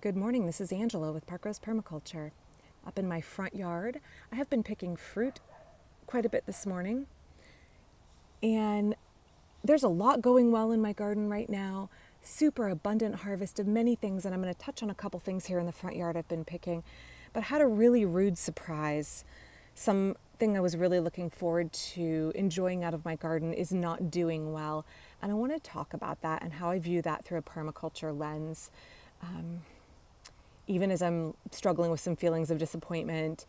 Good morning, this is Angela with Park Rose Permaculture. Up in my front yard, I have been picking fruit quite a bit this morning. And there's a lot going well in my garden right now. Super abundant harvest of many things, and I'm going to touch on a couple things here in the front yard I've been picking. But I had a really rude surprise. Something I was really looking forward to enjoying out of my garden is not doing well. And I want to talk about that and how I view that through a permaculture lens. Even as I'm struggling with some feelings of disappointment,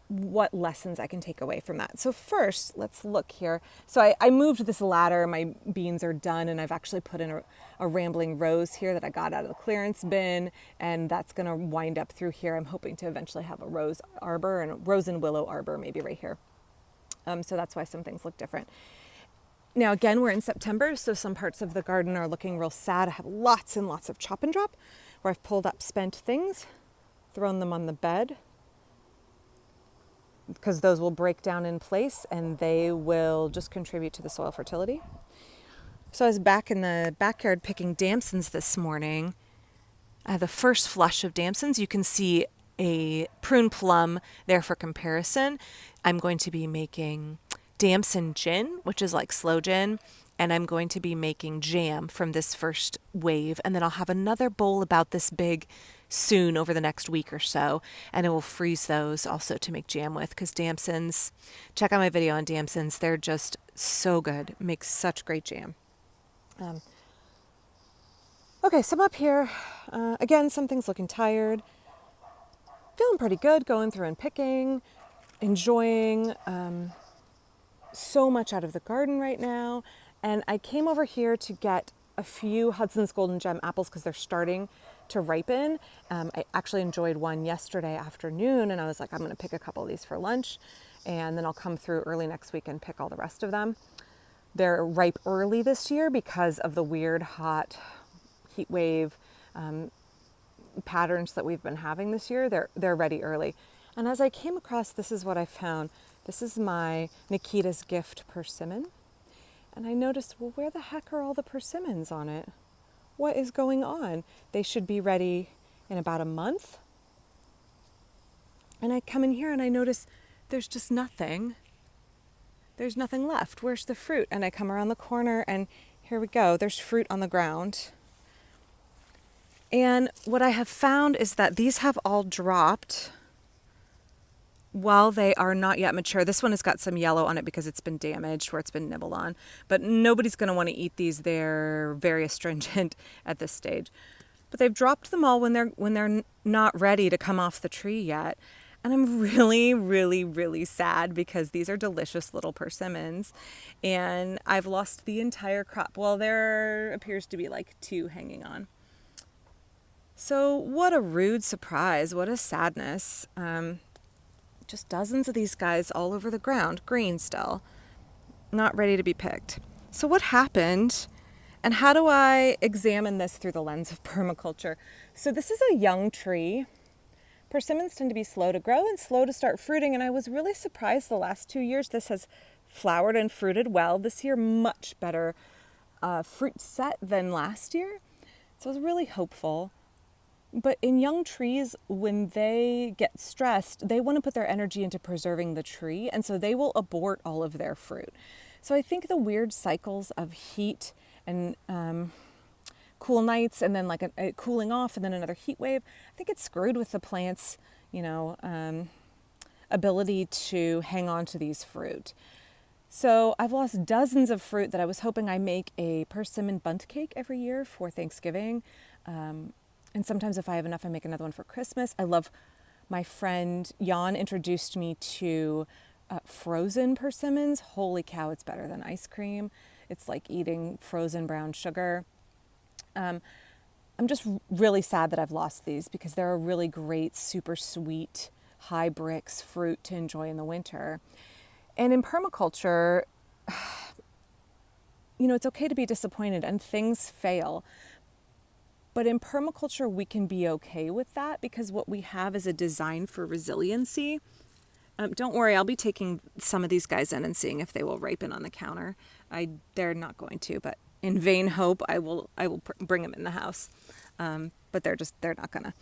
what lessons I can take away from that. So first, let's look here. So I moved this ladder, my beans are done, and I've actually put in a rambling rose here that I got out of the clearance bin, and that's gonna wind up through here. I'm hoping to eventually have a rose arbor and a rose and willow arbor maybe right here. So that's why some things look different. Now again, we're in September, so some parts of the garden are looking real sad. I have lots and lots of chop and drop where I've pulled up spent things, thrown them on the bed, because those will break down in place and they will just contribute to the soil fertility. So I was back in the backyard picking damsons this morning. The first flush of damsons, you can see a prune plum there for comparison. I'm going to be making damson gin, which is like sloe gin, and I'm going to be making jam from this first wave, and then I'll have another bowl about this big soon over the next week or so, and I will freeze those also to make jam with, because damsons, check out my video on damsons, they're just so good, make such great jam. Okay, so I'm up here, again, something's looking tired, feeling pretty good, going through and picking, enjoying so much out of the garden right now. And I came over here to get a few Hudson's Golden Gem apples because they're starting to ripen. I actually enjoyed one yesterday afternoon, and I was like, I'm going to pick a couple of these for lunch, and then I'll come through early next week and pick all the rest of them. They're ripe early this year because of the weird hot heat wave patterns that we've been having this year. They're ready early. And as I came across, this is what I found. This is my Nikita's Gift persimmon. And I noticed, well, where the heck are all the persimmons on it? What is going on? They should be ready in about a month. And I come in here and I notice there's just nothing. There's nothing left. Where's the fruit? And I come around the corner and here we go. There's fruit on the ground. And what I have found is that these have all dropped while they are not yet mature. This one has got some yellow on it because it's been damaged where it's been nibbled on. But nobody's going to want to eat these. They're very astringent at this stage. But they've dropped them all when they're not ready to come off the tree yet. And I'm really, really, really sad because these are delicious little persimmons. And I've lost the entire crop. Well, there appears to be like 2 hanging on. So what a rude surprise. What a sadness. Just dozens of these guys all over the ground, green still, not ready to be picked. So what happened, and how do I examine this through the lens of permaculture? So this is a young tree. Persimmons tend to be slow to grow and slow to start fruiting, and I was really surprised the last 2 years this has flowered and fruited well. This year, much better fruit set than last year. So I was really hopeful. But in young trees, when they get stressed, they want to put their energy into preserving the tree, and so they will abort all of their fruit. So I think the weird cycles of heat and cool nights, and then like a cooling off, and then another heat wave, I think it's screwed with the plant's, ability to hang on to these fruit. So I've lost dozens of fruit that I was hoping I make a persimmon bundt cake every year for Thanksgiving. And sometimes if I have enough, I make another one for Christmas. I love, my friend Jan introduced me to frozen persimmons. Holy cow, it's better than ice cream. It's like eating frozen brown sugar. I'm just really sad that I've lost these because they're a really great, super sweet, high brix fruit to enjoy in the winter. And in permaculture, it's okay to be disappointed and things fail. But in permaculture, we can be okay with that because what we have is a design for resiliency. Don't worry, I'll be taking some of these guys in and seeing if they will ripen on the counter. They're not going to, but in vain hope, I will bring them in the house. but they're not gonna.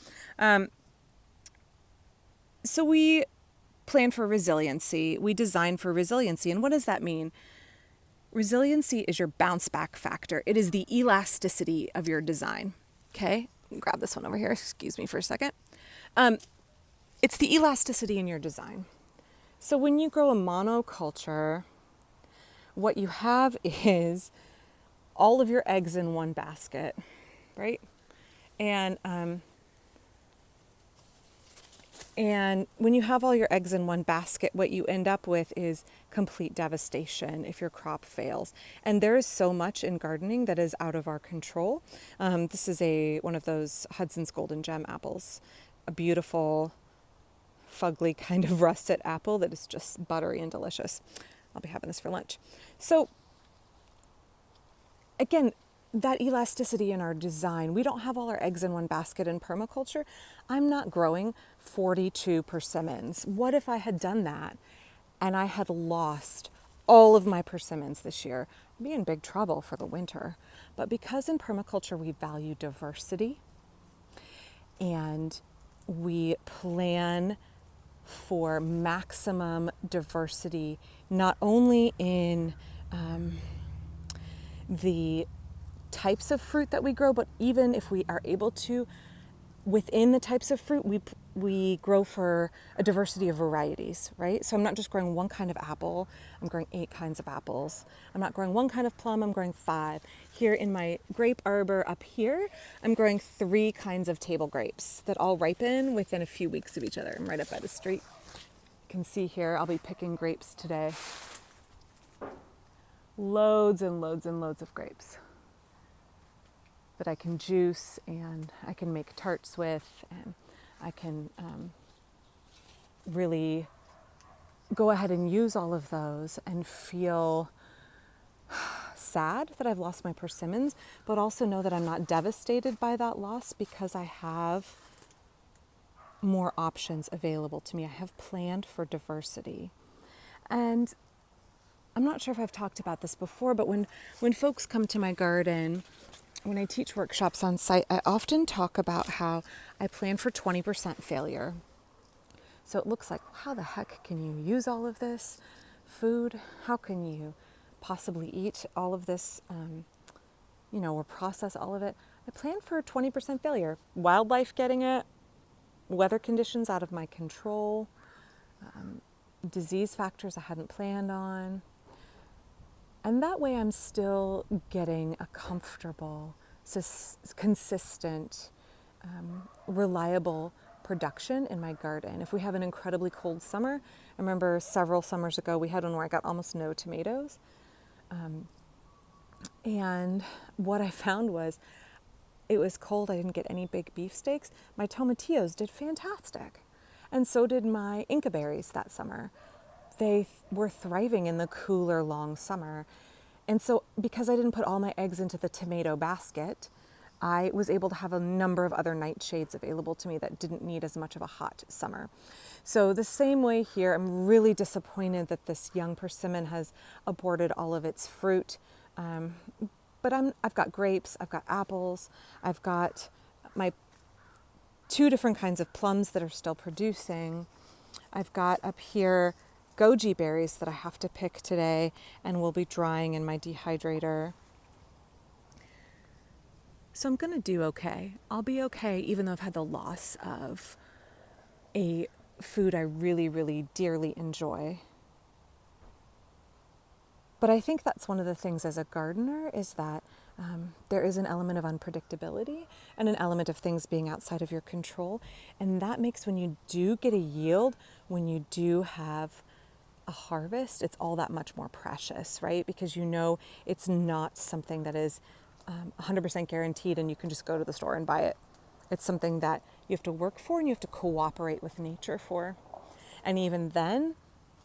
So we plan for resiliency. We design for resiliency. And what does that mean? Resiliency is your bounce back factor. It is the elasticity of your design. Okay, grab this one over here. Excuse me for a second. It's the elasticity in your design. So when you grow a monoculture, what you have is all of your eggs in one basket, right? And when you have all your eggs in one basket, what you end up with is complete devastation if your crop fails. And there is so much in gardening that is out of our control. This is one of those Hudson's Golden Gem apples, a beautiful, fugly kind of russet apple that is just buttery and delicious. I'll be having this for lunch. So again, that elasticity in our design, we don't have all our eggs in one basket in permaculture. I'm not growing 42 persimmons. What if I had done that and I had lost all of my persimmons this year? I'd be in big trouble for the winter. But because in permaculture we value diversity and we plan for maximum diversity, not only in the types of fruit that we grow, but even if we are able to, within the types of fruit, we grow for a diversity of varieties, right? So I'm not just growing one kind of apple, I'm growing 8 kinds of apples. I'm not growing one kind of plum, I'm growing 5. Here in my grape arbor up here, I'm growing 3 kinds of table grapes that all ripen within a few weeks of each other. I'm right up by the street. You can see here, I'll be picking grapes today. Loads and loads and loads of grapes that I can juice and I can make tarts with, and I can really go ahead and use all of those and feel sad that I've lost my persimmons, but also know that I'm not devastated by that loss because I have more options available to me. I have planned for diversity. And I'm not sure if I've talked about this before, but when folks come to my garden, when I teach workshops on site, I often talk about how I plan for 20% failure. So it looks like, how the heck can you use all of this food? How can you possibly eat all of this, or process all of it? I plan for 20% failure. Wildlife getting it, weather conditions out of my control, disease factors I hadn't planned on. And that way I'm still getting a comfortable, consistent, reliable production in my garden. If we have an incredibly cold summer, I remember several summers ago we had one where I got almost no tomatoes. And what I found was it was cold, I didn't get any big beefsteaks. My tomatillos did fantastic. And so did my Inca berries that summer. They were thriving in the cooler, long summer. And so because I didn't put all my eggs into the tomato basket, I was able to have a number of other nightshades available to me that didn't need as much of a hot summer. So the same way here, I'm really disappointed that this young persimmon has aborted all of its fruit. But I've got grapes, I've got apples, I've got my 2 different kinds of plums that are still producing. I've got up here goji berries that I have to pick today and will be drying in my dehydrator. So I'm going to do okay. I'll be okay even though I've had the loss of a food I really, really dearly enjoy. But I think that's one of the things as a gardener is that there is an element of unpredictability and an element of things being outside of your control. And that makes when you do get a yield, when you do have a harvest, it's all that much more precious, right? Because you know it's not something that is 100% guaranteed and you can just go to the store and buy it. It's something that you have to work for and you have to cooperate with nature for. And even then,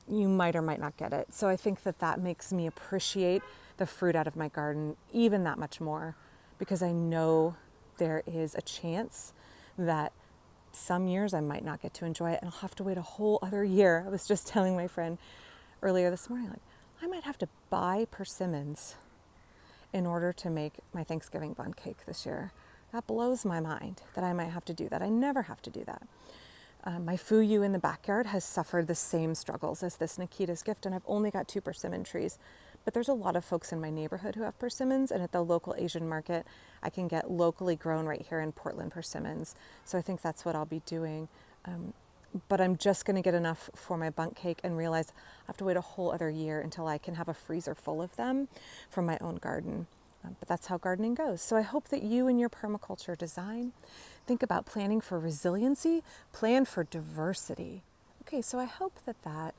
you might or might not get it. So I think that makes me appreciate the fruit out of my garden even that much more, because I know there is a chance that some years I might not get to enjoy it and I'll have to wait a whole other year. I was just telling my friend earlier this morning, like, I might have to buy persimmons in order to make my Thanksgiving bun cake this year. That blows my mind that I might have to do that. I never have to do that. My fuyu in the backyard has suffered the same struggles as this Nikita's gift, and I've only got 2 persimmon trees. But there's a lot of folks in my neighborhood who have persimmons, and at the local Asian market, I can get locally grown right here in Portland persimmons. So I think that's what I'll be doing. But I'm just going to get enough for my bundt cake and realize I have to wait a whole other year until I can have a freezer full of them from my own garden. But that's how gardening goes. So I hope that you in your permaculture design think about planning for resiliency, plan for diversity. Okay, so I hope that that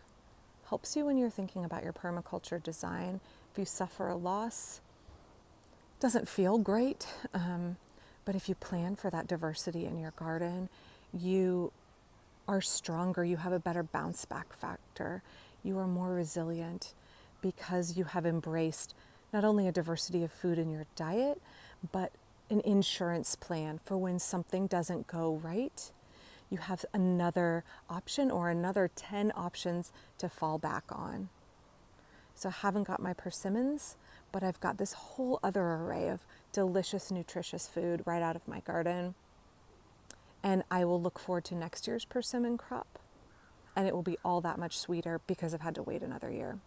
helps you when you're thinking about your permaculture design. If you suffer a loss, it doesn't feel great, but if you plan for that diversity in your garden, you are stronger, you have a better bounce back factor, you are more resilient because you have embraced not only a diversity of food in your diet, but an insurance plan for when something doesn't go right. You have another option or another 10 options to fall back on. So I haven't got my persimmons, but I've got this whole other array of delicious, nutritious food right out of my garden. And I will look forward to next year's persimmon crop. And it will be all that much sweeter because I've had to wait another year.